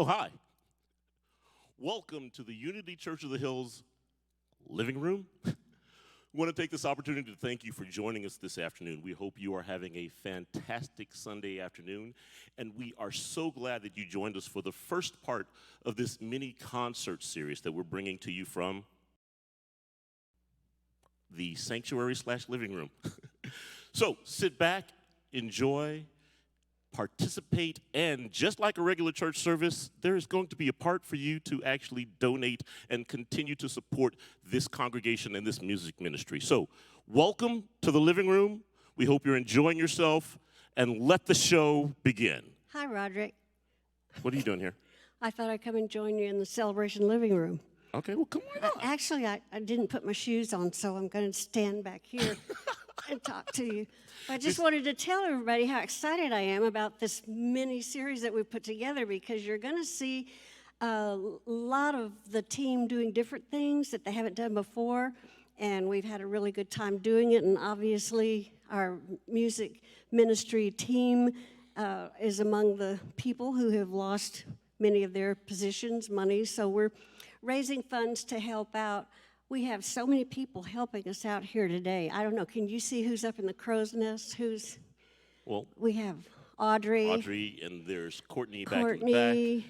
Oh, hi. Welcome to the Unity Church of the Hills living room. We want to take this opportunity to thank you for joining us this afternoon. We hope you are having a fantastic Sunday afternoon, and we are so glad that you joined us for the first part of this mini concert series that we're bringing to you from the sanctuary/living room. So sit back, enjoy, participate, and just like a regular church service, there is going to be a part for you to actually donate and continue to support this congregation and this music ministry. So welcome to the living room. We hope you're enjoying yourself, and let the show begin. Hi, Roderick. What are you doing here? I thought I'd come and join you in the celebration living room. Okay, well, come on. Actually, I didn't put my shoes on, so I'm going to stand back here and talk to you. I just wanted to tell everybody how excited I am about this mini series that we put together, because you're going to see a lot of the team doing different things that they haven't done before, and we've had a really good time doing it. And obviously, our music ministry team is among the people who have lost many of their positions, money, so we're raising funds to help out. We have so many people helping us out here today. I don't know, can you see who's up in the crow's nest? Well, we have Audrey, and there's Courtney back in the back.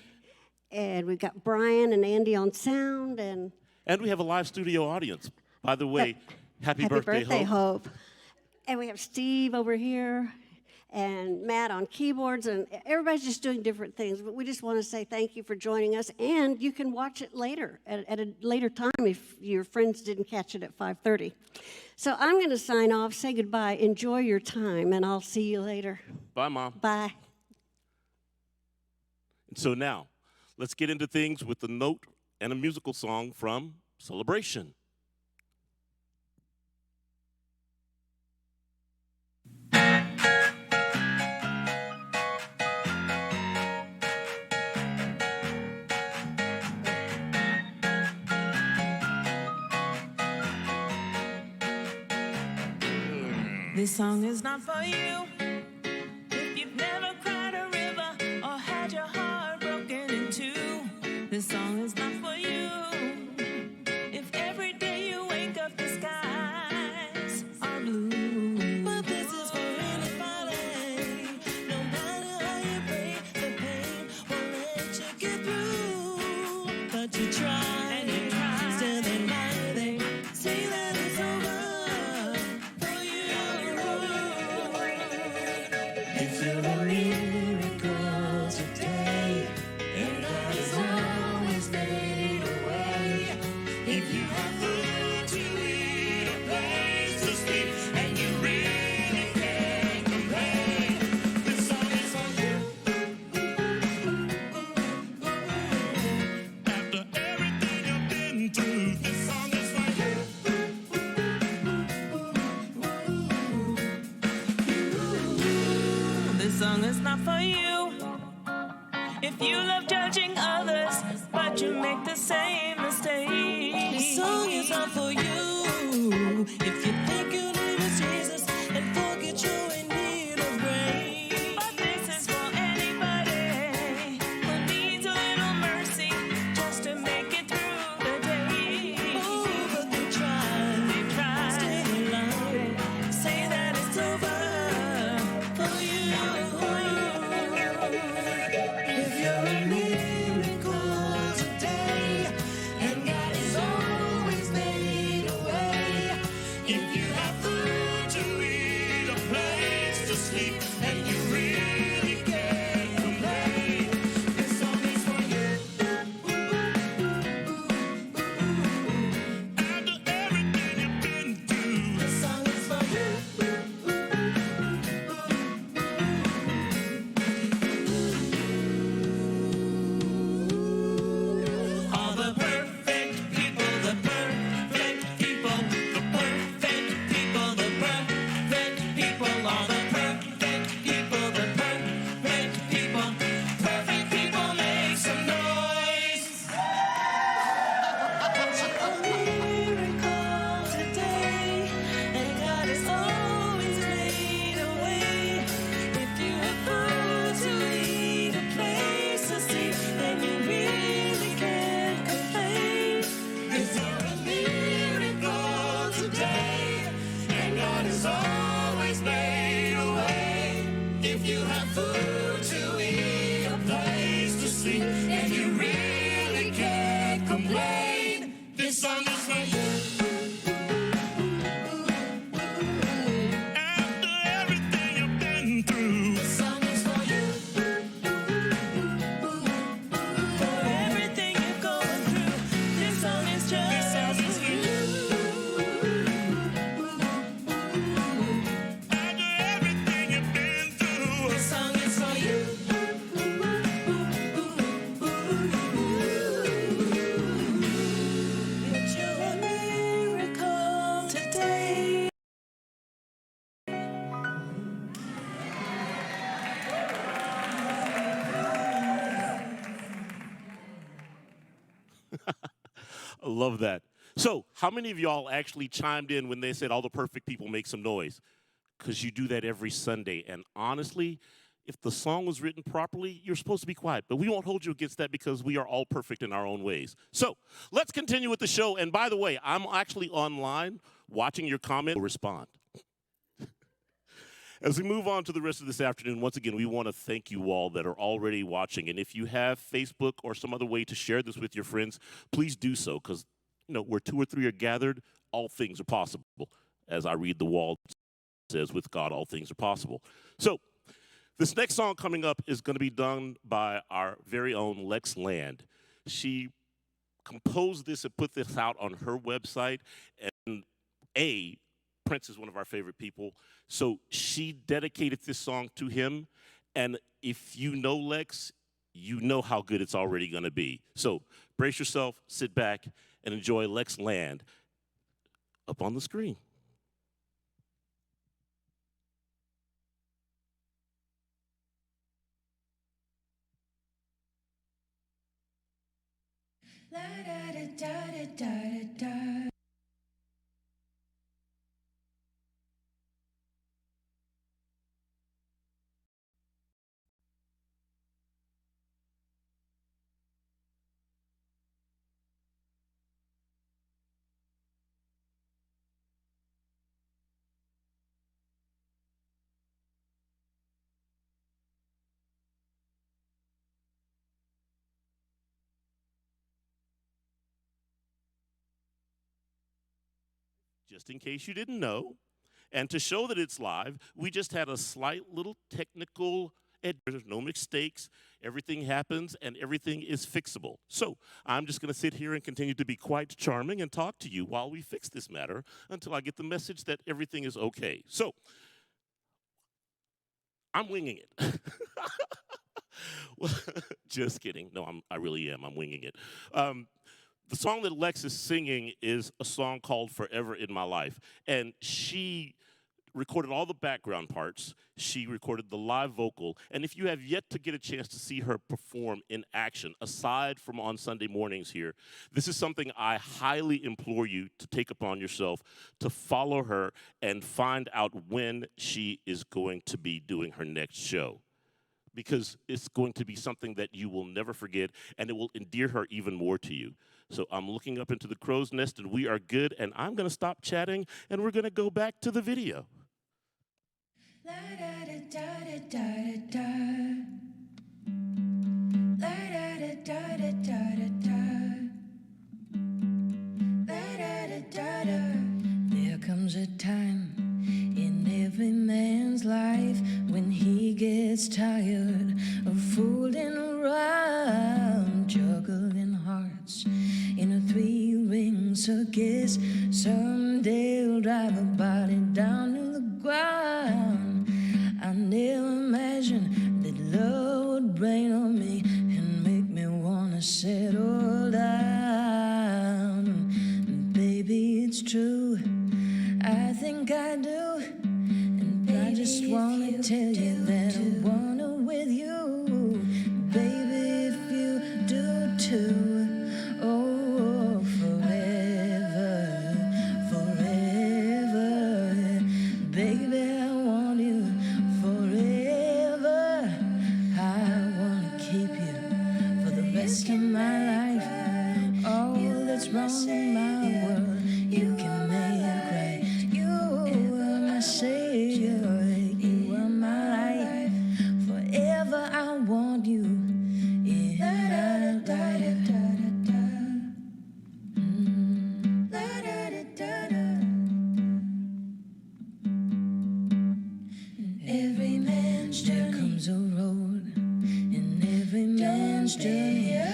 And we've got Brian and Andy on sound. And we have a live studio audience. By the way, happy birthday, Hope. And we have Steve over here, and Matt on keyboards, and everybody's just doing different things. But we just want to say thank you for joining us, and you can watch it later, at a later time if your friends didn't catch it at 5:30. So I'm going to sign off, say goodbye, enjoy your time, and I'll see you later. Bye, Mom. Bye. And so now, let's get into things with a note and a musical song from Celebration. This song is not for you if you've never cried a river or had your heart broken in two. This song is not for you if every day you wake up the skies are blue. But this is for anybody, no matter how you pray, the pain won't let you get through. But you try, and you try, still they lie, they say that it's over. If you're a miracle today, and God has always made a way. If you have food to eat, a place to sleep, and you really can't complain, this song is for you. After everything you've been through, this song is for you. This song is not for you if you love judging others, but you make the same mistake. This song is not for you if you think your name is Jesus and forget you're in need of grace. But this is for anybody who needs a little mercy just to make it through the day. Oh, but they try, stay alive, say that it's over. If you're a miracle today, and God has always made a way. If you I love that. So, how many of y'all actually chimed in when they said all the perfect people make some noise? Because you do that every Sunday. And honestly, if the song was written properly, you're supposed to be quiet. But we won't hold you against that because we are all perfect in our own ways. So let's continue with the show. And by the way, I'm actually online watching your comment. Respond. As we move on to the rest of this afternoon, once again, we want to thank you all that are already watching. And if you have Facebook or some other way to share this with your friends, please do so. Because, where 2 or 3 are gathered, all things are possible. As I read the wall, it says, with God, all things are possible. So, this next song coming up is going to be done by our very own Lex Land. She composed this and put this out on her website. And Prince is one of our favorite people. So she dedicated this song to him. And if you know Lex, you know how good it's already going to be. So brace yourself, sit back, and enjoy Lex Land up on the screen. La da da da da da da. Just in case you didn't know, and to show that it's live, we just had a slight little technical there's no mistakes, everything happens, and everything is fixable. So I'm just going to sit here and continue to be quite charming and talk to you while we fix this matter until I get the message that everything is okay. So I'm winging it. Well, just kidding. No, I really am. I'm winging it. The song that Lex is singing is a song called Forever in My Life. And she recorded all the background parts. She recorded the live vocal. And if you have yet to get a chance to see her perform in action, aside from on Sunday mornings here, this is something I highly implore you to take upon yourself to follow her and find out when she is going to be doing her next show. Because it's going to be something that you will never forget, and it will endear her even more to you. So I'm looking up into the crow's nest, and we are good, and I'm going to stop chatting, and we're going to go back to the video. La da da da da da da. La da da da da da da. La da da da da. There comes a time in every man's life when he gets tired of fooling around, juggling hearts in a 3-ring circus. Someday he'll drive a body down to the ground. I never imagined that love would rain on me and make me wanna settle down. Baby, it's true, I think I do. And I just wanna tell you that I want it with you. Baby, if you do too. Oh, forever, forever. Baby, I want you forever. I wanna keep you for the rest of my life. All that's wrong in my world, you can make right. You are my savior, you are my life. Forever I want you. Yeah, da da da da da. Da da da da. Every man's journey comes a road, and every man's journey a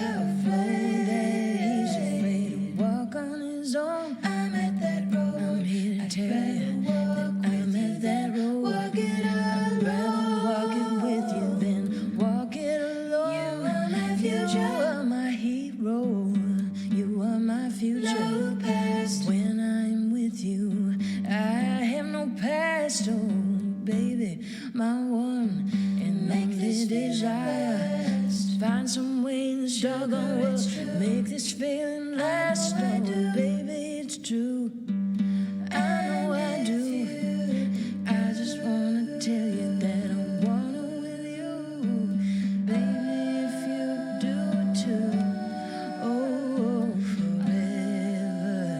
road that he's afraid to walk on his own. I'm at that road. I'm here to tell you that I'm at that road. Walk it alone. I'd rather walk it with you than walk it alone. You are my future. You are my hero. You are my future. No past. When I'm with you, I have no past. Oh, baby, my one and only desire. Find some way to show doggone what make this feeling last. Oh, baby, it's true. I know I do. I just wanna tell you that I wanna with you, baby, if you do too. Oh, forever,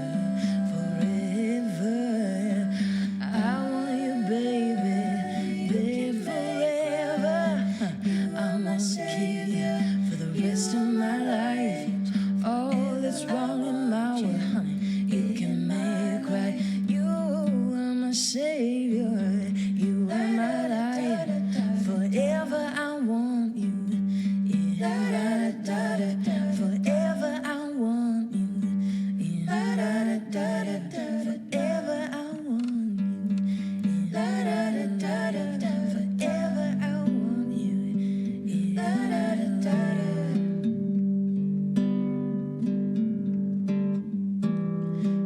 I want you, baby, baby, forever. I wanna keep you for the rest of my life. All that's wrong in my world, honey, you can make right. You are my savior, you are my life. Forever I want you, yeah, forever I want you, yeah, forever I want you, yeah, forever I want you, yeah.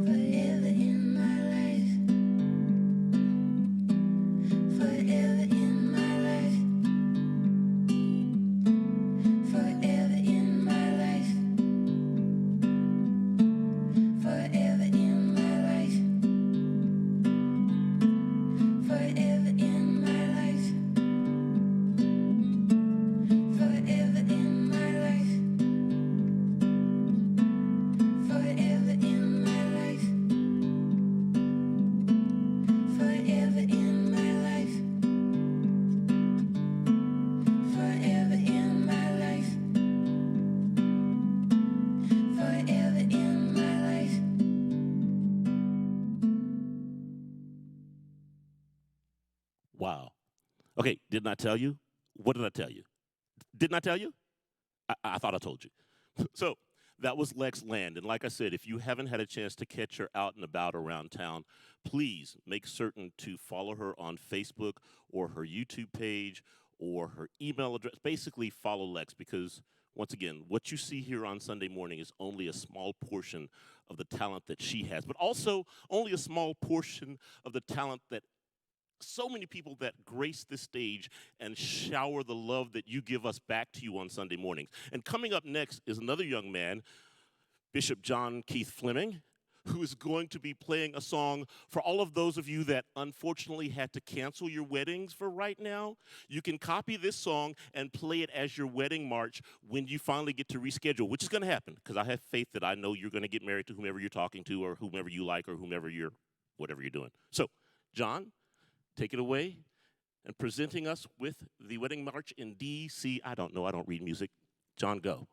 Forever in my life, forever in my life, forever in my life, forever in my life, forever in my life, forever in my life, forever in my life, forever in my life, forever in my life, forever in my life. Wow. Okay, didn't I tell you? What did I tell you? Didn't I tell you? I thought I told you. So that was Lex Land. And like I said, if you haven't had a chance to catch her out and about around town, please make certain to follow her on Facebook or her YouTube page or her email address. Basically, follow Lex because, once again, what you see here on Sunday morning is only a small portion of the talent that she has, but also only a small portion of the talent that so many people that grace this stage and shower the love that you give us back to you on Sunday mornings. And coming up next is another young man, Bishop John Keith Fleming, who is going to be playing a song for all of those of you that unfortunately had to cancel your weddings for right now. You can copy this song and play it as your wedding march when you finally get to reschedule, which is going to happen because I have faith that I know you're going to get married to whomever you're talking to or whomever you like or whatever you're doing. So, John, take it away and presenting us with the wedding march in D.C. I don't know. I don't read music. John, go.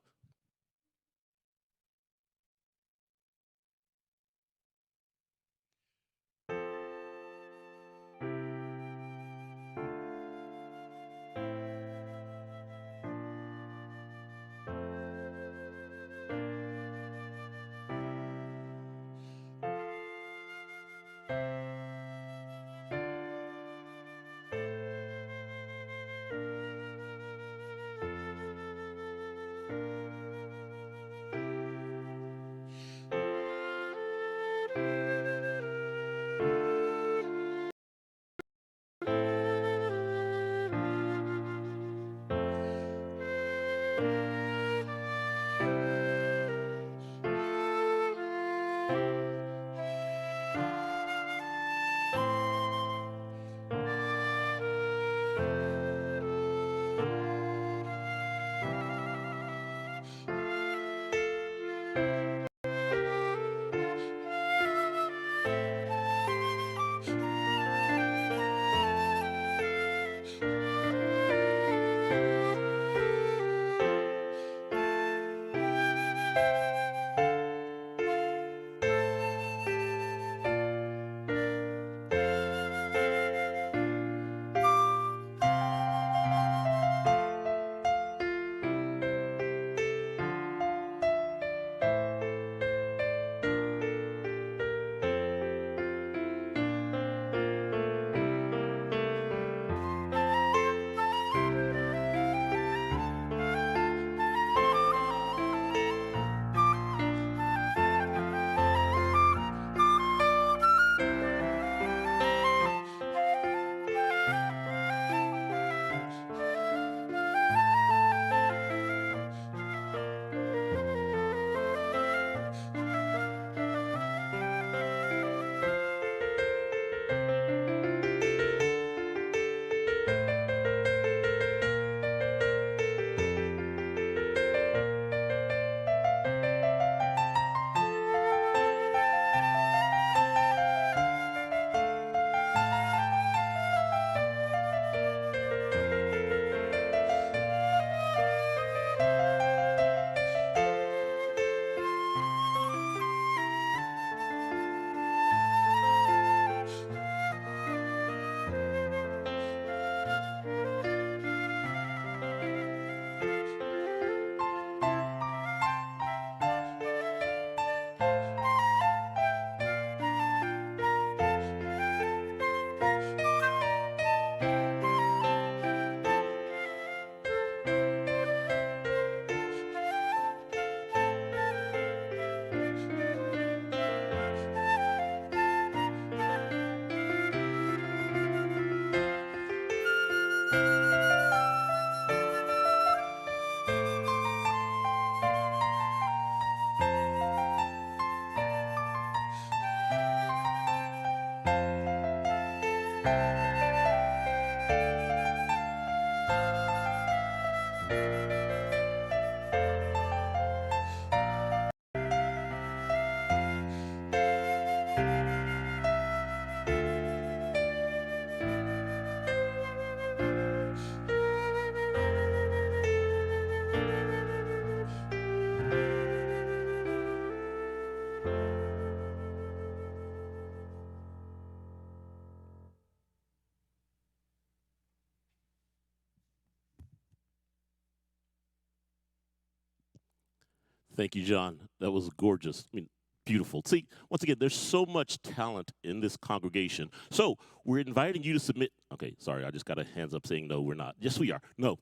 Thank you, John. That was gorgeous. I mean, beautiful. See, once again, there's so much talent in this congregation. So we're inviting you to submit. Okay, sorry, I just got a hands up saying no, we're not. Yes, we are. No.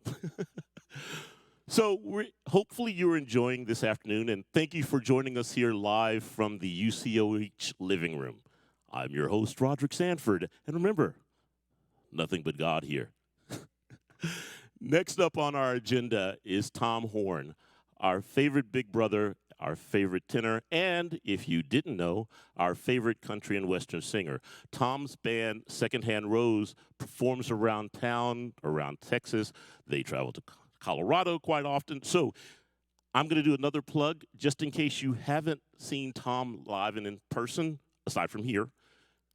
So hopefully you're enjoying this afternoon, and thank you for joining us here live from the UCOH living room. I'm your host, Roderick Sanford, and remember, nothing but God here. Next up on our agenda is Tom Horn, our favorite big brother, our favorite tenor, and, if you didn't know, our favorite country and western singer. Tom's band, Secondhand Rose, performs around town, around Texas. They travel to Colorado quite often. So I'm going to do another plug just in case you haven't seen Tom live and in person, aside from here.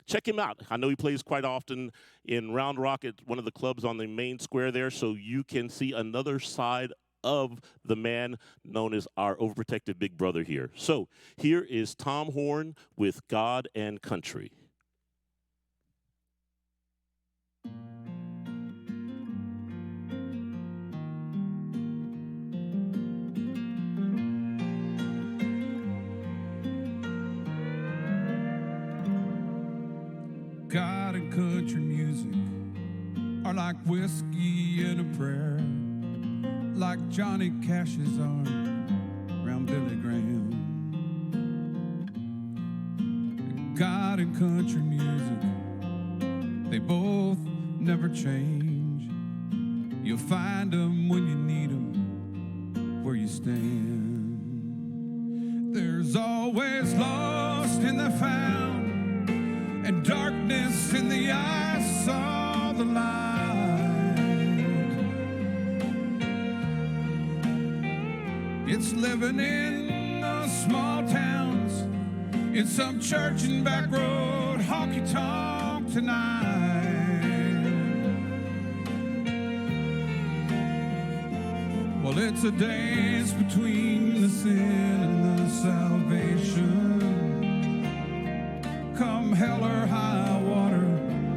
Check him out. I know he plays quite often in Round Rock at one of the clubs on the main square there, so you can see another side of the man known as our overprotective big brother here. So here is Tom Horn with God and Country. God and country music are like whiskey and a prayer, like Johnny Cash's arm around Billy Graham. God and country music, they both never change. You'll find them when you need them, where you stand. There's always lost in the found, and darkness in the eyes saw the light. It's living in those small towns, in some church and back road honky-tonk tonight. Well, it's a dance between the sin and the salvation. Come hell or high water,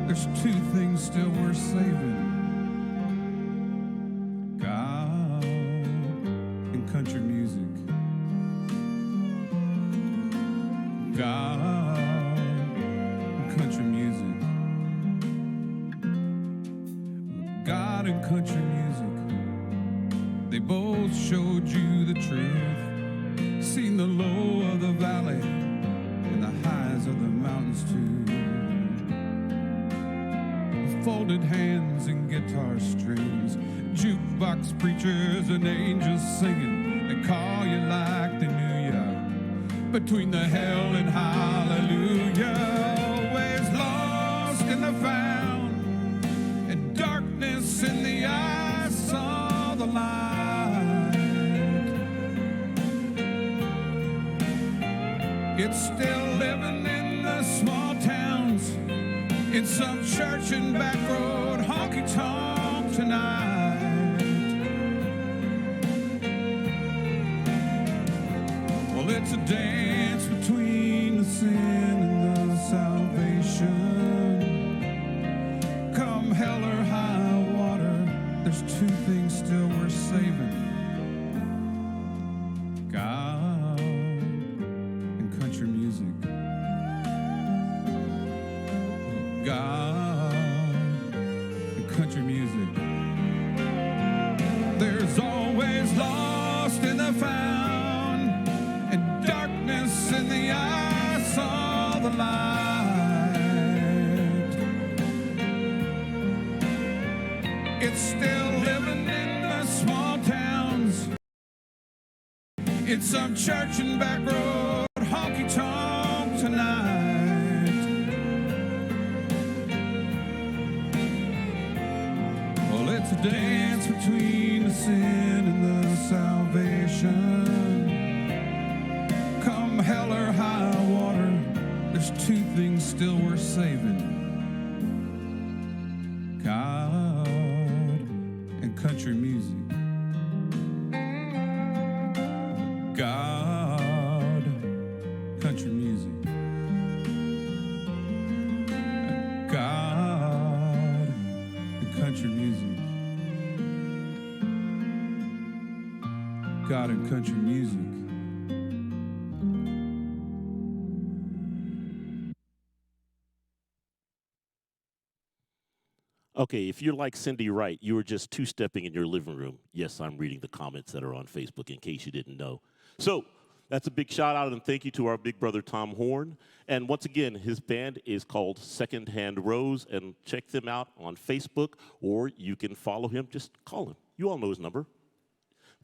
there's two things still worth saving: God and country music. God and country music. God and country music, they both showed you the truth, seen the low of the valley and the highs of the mountains too. Folded hands and guitar strings, jukebox preachers and angels singing. They call you like they knew ya, between the hell and hallelujah. Always lost in the found, and darkness in the eyes saw the light. It's still living in the small towns, in some church and back road honky-tonk tonight. Well, it's a dance between the sin and the salvation. Come hell or high water, there's two things still worth saving: God and country music. God and country music. There's always lost in the found, and darkness in the eyes saw the light. It's still living in the small towns, in some church and back road honky-tonk tonight. It's a dance between the sin and the salvation. Come hell or high water, there's two things still worth saving: God and country music. God, country music. God and country music. God and country music. Okay, if you're like Cindy Wright, you were just two-stepping in your living room. Yes, I'm reading the comments that are on Facebook in case you didn't know. So that's a big shout out and thank you to our big brother Tom Horn. And once again, his band is called Secondhand Rose, and check them out on Facebook, or you can follow him. Just call him. You all know his number.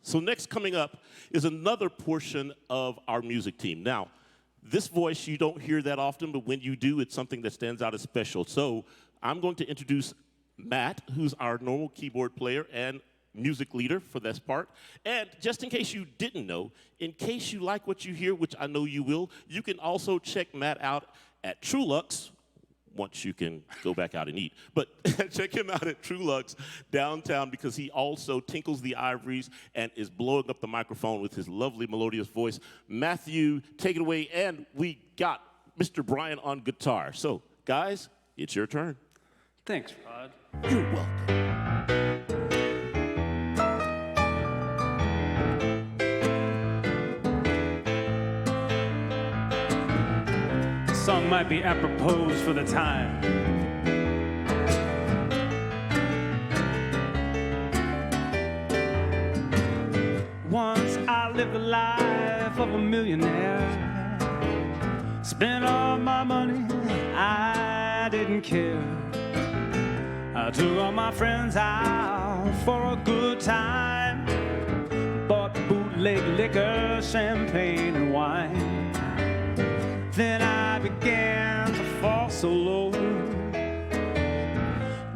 So next coming up is another portion of our music team. Now, this voice, you don't hear that often, but when you do, it's something that stands out as special. So I'm going to introduce Matt, who's our normal keyboard player and music leader for this part. And just in case you didn't know, in case you like what you hear, which I know you will, you can also check Matt out at Trulux, once you can go back out and eat. But check him out at Trulux downtown, because he also tinkles the ivories and is blowing up the microphone with his lovely melodious voice. Matthew, take it away. And we got Mr. Brian on guitar. So, guys, it's your turn. Thanks, Rod. You're welcome. The song might be apropos for the time. Once I lived the life of a millionaire. Spent all my money, I didn't care. I took all my friends out for a good time. Bought bootleg liquor, champagne and wine. Then I began to fall so low.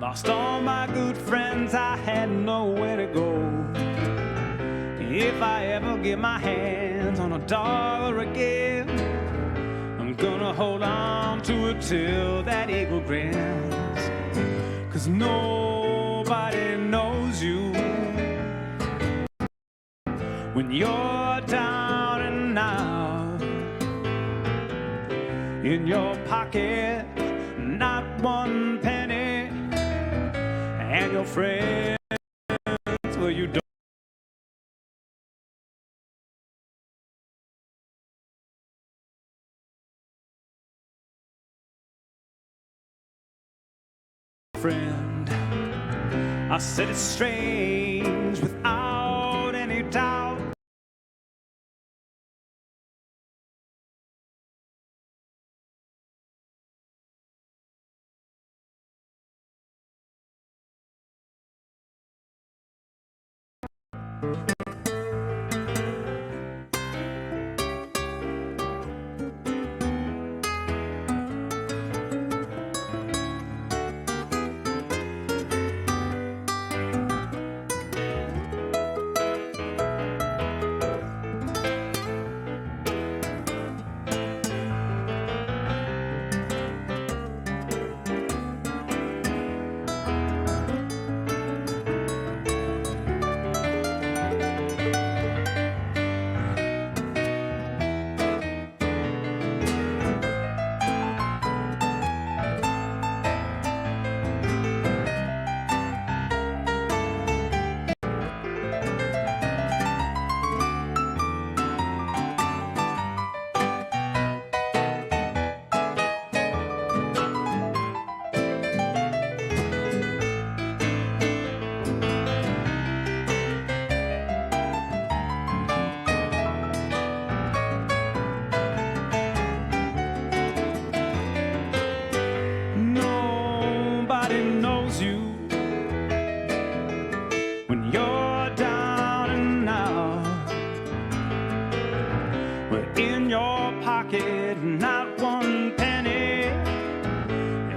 Lost all my good friends, I had nowhere to go. If I ever get my hands on $1 again, I'm gonna hold on to it till that eagle grins. 'Cause nobody knows you when you're down and out. In your pocket, not one penny, and your friends, well, you don't. Friend, I said it's strange without any doubt.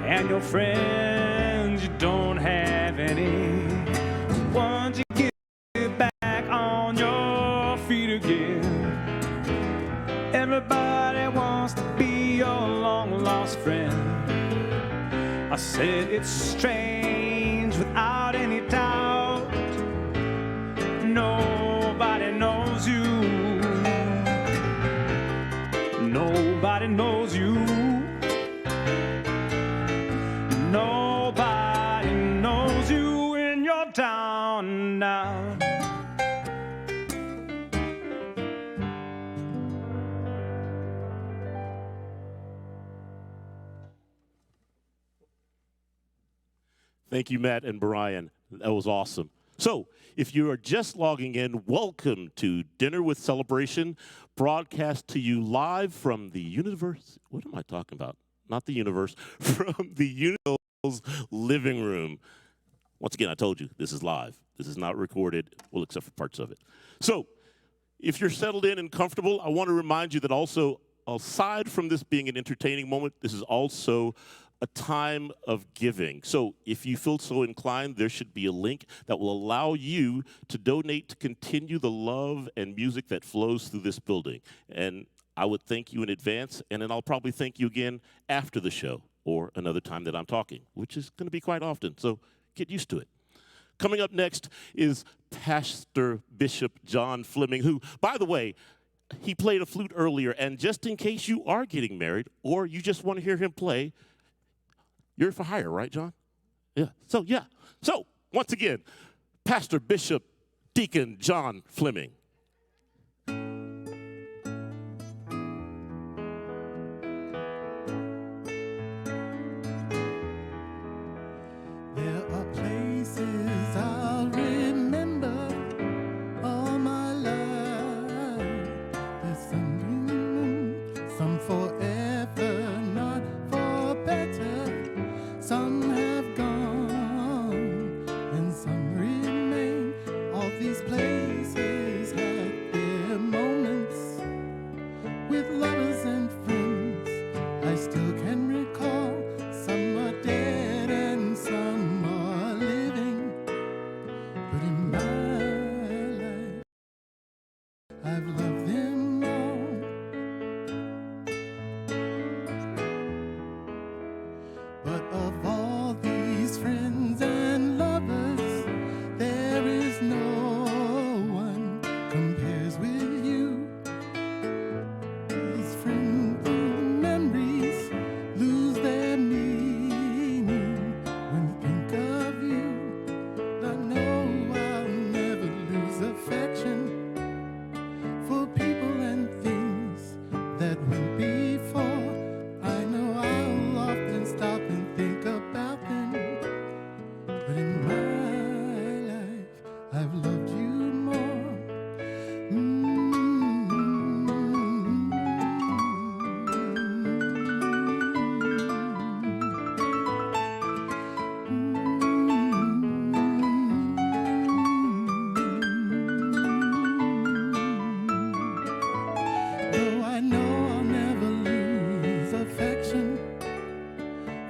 And your friends, you don't have any. Once you get back on your feet again, everybody wants to be your long-lost friend. I said it's strange without any doubt. Nobody knows you. Nobody knows you. Nobody knows you when you're down and out. Thank you, Matt and Brian. That was awesome. So, if you are just logging in, welcome to Dinner with Celebration, broadcast to you live from the universe. What am I talking about? Not the universe, from the Universal's living room. Once again, I told you, this is live. This is not recorded, well, except for parts of it. So, if you're settled in and comfortable, I want to remind you that also, aside from this being an entertaining moment, this is also a time of giving. So if you feel so inclined, there should be a link that will allow you to donate to continue the love and music that flows through this building. And I would thank you in advance, and then I'll probably thank you again after the show or another time that I'm talking, which is going to be quite often, so get used to it. Coming up next is Pastor Bishop John Fleming, who, by the way, he played a flute earlier, and just in case you are getting married or you just want to hear him play, you're for hire, right, John? Yeah. So, once again, Pastor Bishop Deacon John Fleming. There are places I'll remember all my life. There's some forever, not for better. Some have gone and some remain. All these places had their moments with lovers and friends. I still can recall. Some are dead and some are living. But in my life, I've loved them all. But of all these friends and lovers, there is no one compares with you. These friendly memories lose their meaning when you think of you. I know I'll never lose affection for people and things that went before. I know I'll often stop and think about them. But in my life, I've loved you more. Though I know I'll never lose affection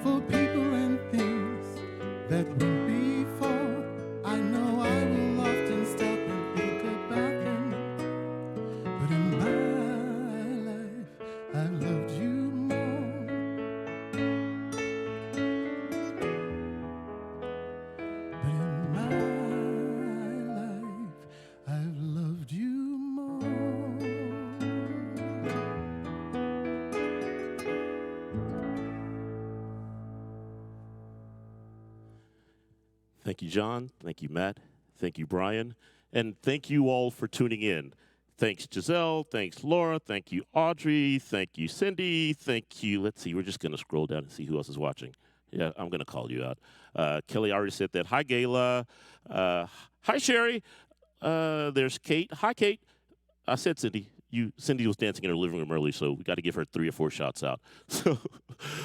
for people and things that went before. I know I will often stop and think about them. But in my life, I've loved you more. But in my life, I've loved you more. Thank you, John. Thank you, Matt. Thank you, Brian. And thank you all for tuning in. Thanks, Giselle. Thanks, Laura. Thank you, Audrey. Thank you, Cindy. Thank you. Let's see. We're just going to scroll down and see who else is watching. Yeah, I'm going to call you out. Kelly already said that. Hi, Gayla. Hi, Sherry. There's Kate. Hi, Kate. I said Cindy. Cindy was dancing in her living room early, so we got to give her 3 or 4 shots out. So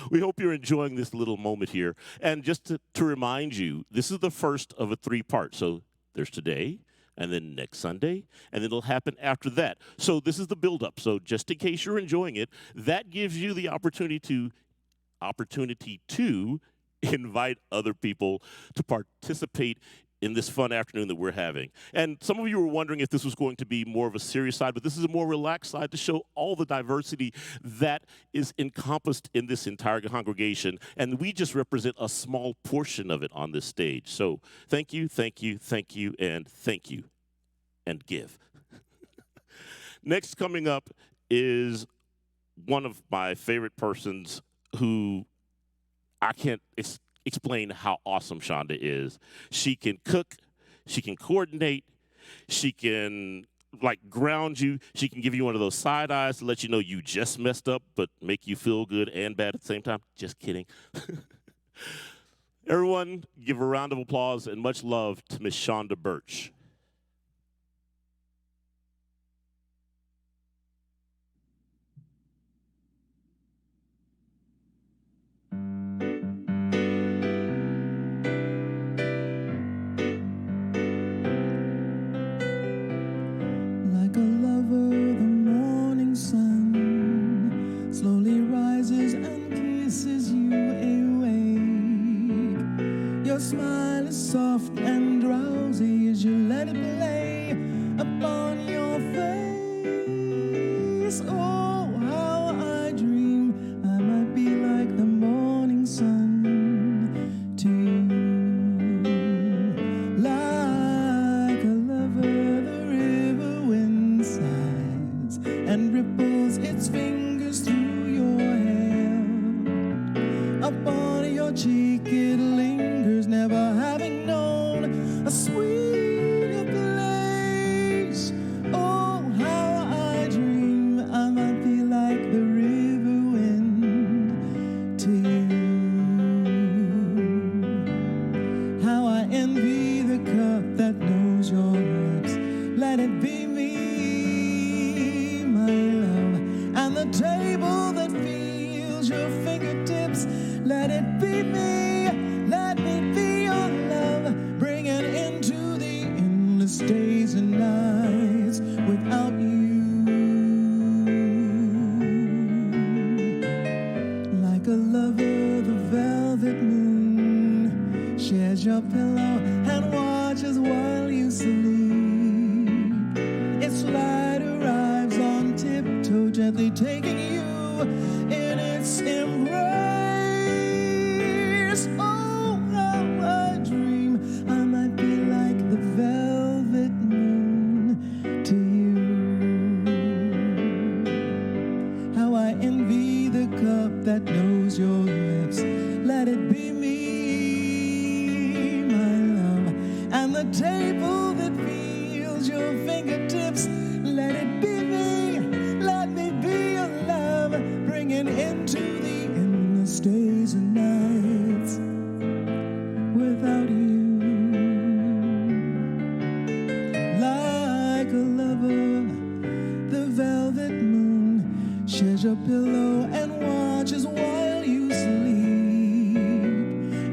we hope you're enjoying this little moment here. And just to remind you, this is the first of a 3-part. So there's today, and then next Sunday, and then it'll happen after that. So this is the build-up. So just in case you're enjoying it, that gives you the opportunity to invite other people to participate in this fun afternoon that we're having. And some of you were wondering if this was going to be more of a serious side, but this is a more relaxed side to show all the diversity that is encompassed in this entire congregation. And we just represent a small portion of it on this stage. So thank you, thank you, thank you, and thank you, and give. Next coming up is one of my favorite persons who I can't explain how awesome Shonda is. She can cook, she can coordinate, she can ground you, she can give you one of those side eyes to let you know you just messed up but make you feel good and bad at the same time. Just kidding. Everyone, give a round of applause and much love to Miss Shonda Birch. Like a lover, the morning sun slowly rises and kisses you awake. Your smile is soft and drowsy as you let it play upon your face. Oh, how I dream I might be like the morning sun to you. Like a lover, the river wind sighs and ripples its fingers through your hair. Upon your cheek it lingers, never having known a sweeter place. Oh, how I dream I might be like the river wind to you. How I envy the cup that knows your lips. Let it be me, my love, and the table that feels your fingertips. Let it be me, let me be your love, bring it into the endless days and nights without you. Like a lover, the velvet moon shares your pillow and watches while you sleep. Its light arrives on tiptoe, gently taking you in its embrace. Oh, how I dream I might be like the velvet moon to you. How I envy the cup that knows your lips. Let it be me, my love, and the table that feels your fingertips. Let it be me, let me be your love, bring it into the endless days and nights without you. Like a lover, the velvet moon shares your pillow and watches while you sleep.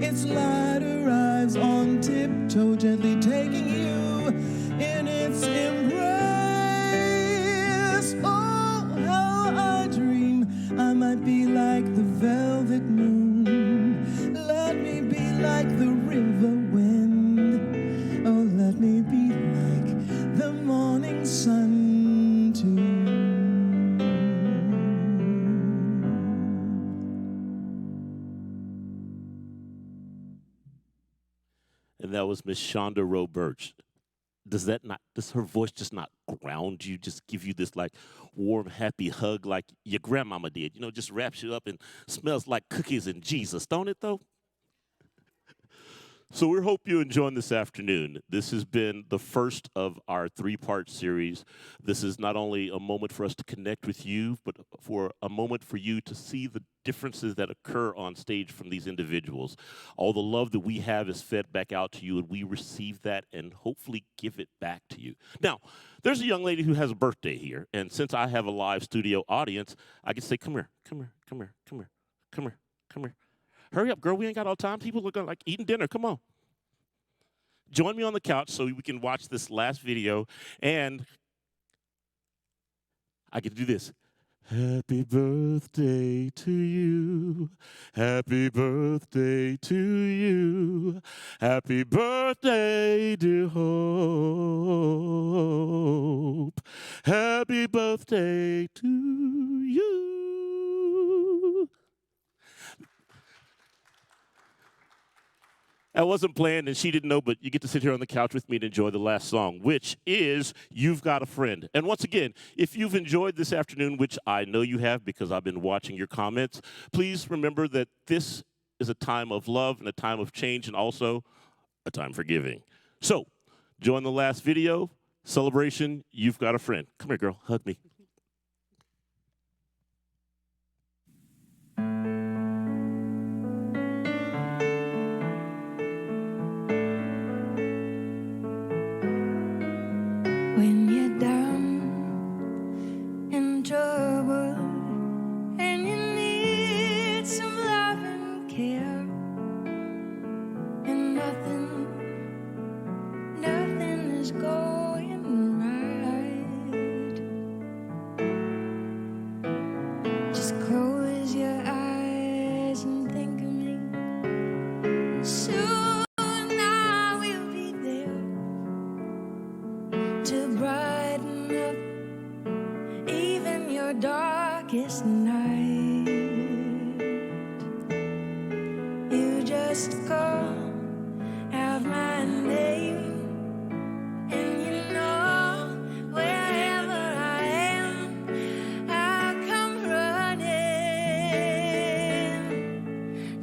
Its light arrives on tiptoe, gently taking you in its embrace. Oh, how I dream I might be like the velvet moon. Let me be like the river wind. Oh, let me be like the morning sun too. And that was Miss Shonda Rowe Birch. Does her voice just not ground you, just give you this like warm, happy hug like your grandmama did? You know, just wraps you up and smells like cookies and Jesus, don't it though? So we hope you're enjoying this afternoon. This has been the first of our three-part series. This is not only a moment for us to connect with you, but for a moment for you to see the differences that occur on stage from these individuals. All the love that we have is fed back out to you, and we receive that and hopefully give it back to you. Now, there's a young lady who has a birthday here, and since I have a live studio audience, I can say, come here, come here, come here, come here, come here, come here. Hurry up, girl, we ain't got all time. People are like eating dinner, come on. Join me on the couch so we can watch this last video, and I get to do this. Happy birthday to you. Happy birthday to you. Happy birthday, dear Hope. Happy birthday to you. I wasn't planned, and she didn't know, but you get to sit here on the couch with me and enjoy the last song, which is You've Got a Friend. And once again, if you've enjoyed this afternoon, which I know you have because I've been watching your comments, please remember that this is a time of love and a time of change and also a time for giving. So, join the last video, celebration, You've Got a Friend. Come here, girl, hug me. just call out my name. And you know, wherever I am, I'll come running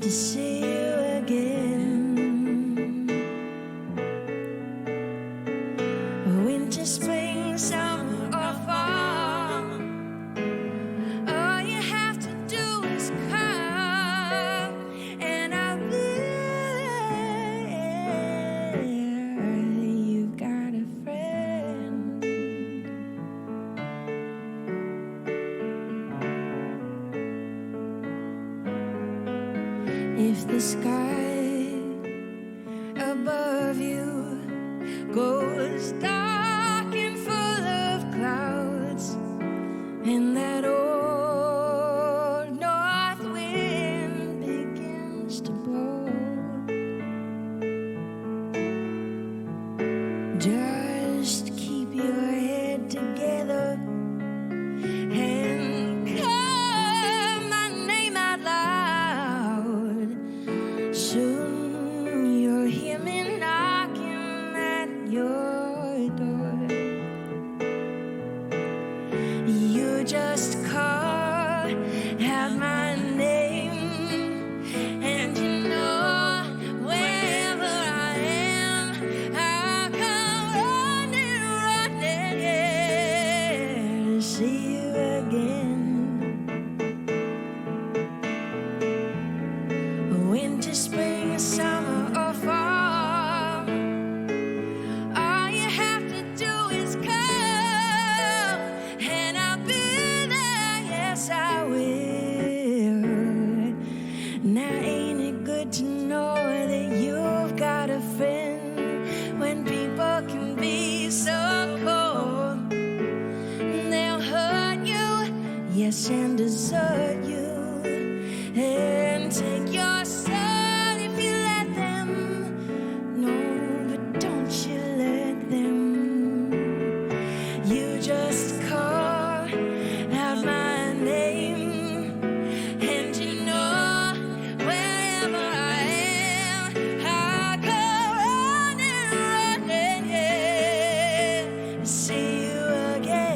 to see you again. Winter, spring, summer, or fall, all you have to do is come, and I'll be there. You've got a friend. If the sky above you goes dark and full of clouds, and that old north wind begins to blow, just keep your head together and call my name out loud. Soon you'll hear me knocking at your door. You just call out my name, and you know, wherever I am, I'll come running to see you again. Winter, spring, summer, or fall, all you have to do is come, and I'll be there, yes I will. Now ain't it good to know that you've got a friend when people can be so cold? They'll hurt you, yes, and desert you, and take your soul if you let them. No, but don't you let them. You just call out my name, and you know, wherever I am, I'll come running, to see you again.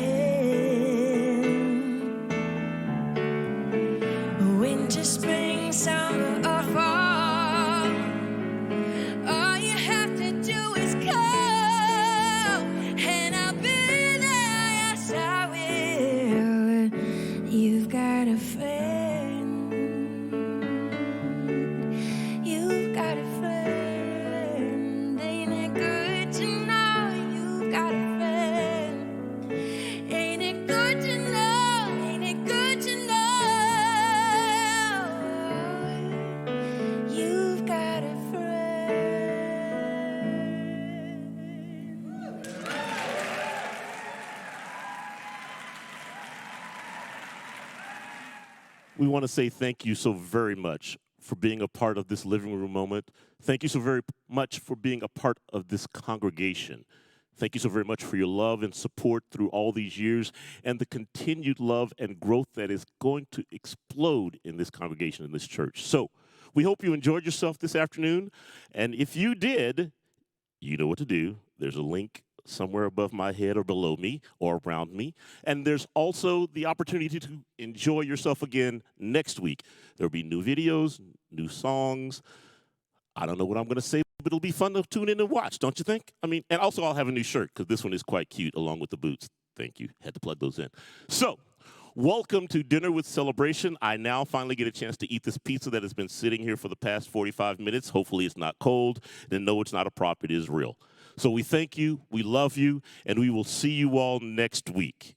Winter, spring, summer, or fall, all you have to do is come, and I'll be there, yes I will. You've got a friend. You've got a friend. Ain't it good to know you've got a friend? Ain't it good to know? Ain't it good to know you've got a friend? We want to say thank you so very much for being a part of this living room moment. Thank you so very much for being a part of this congregation. Thank you so very much for your love and support through all these years and the continued love and growth that is going to explode in this congregation, in this church. So we hope you enjoyed yourself this afternoon. And if you did, you know what to do. There's a link somewhere above my head or below me or around me. And there's also the opportunity to enjoy yourself again next week. There'll be new videos, new songs. I don't know what I'm going to say, but it'll be fun to tune in and watch, don't you think? I mean, and also I'll have a new shirt because this one is quite cute along with the boots. Thank you. Had to plug those in. So, welcome to Dinner with Celebration. I now finally get a chance to eat this pizza that has been sitting here for the past 45 minutes. Hopefully it's not cold. And no, it's not a prop. It is real. So we thank you, we love you, and we will see you all next week.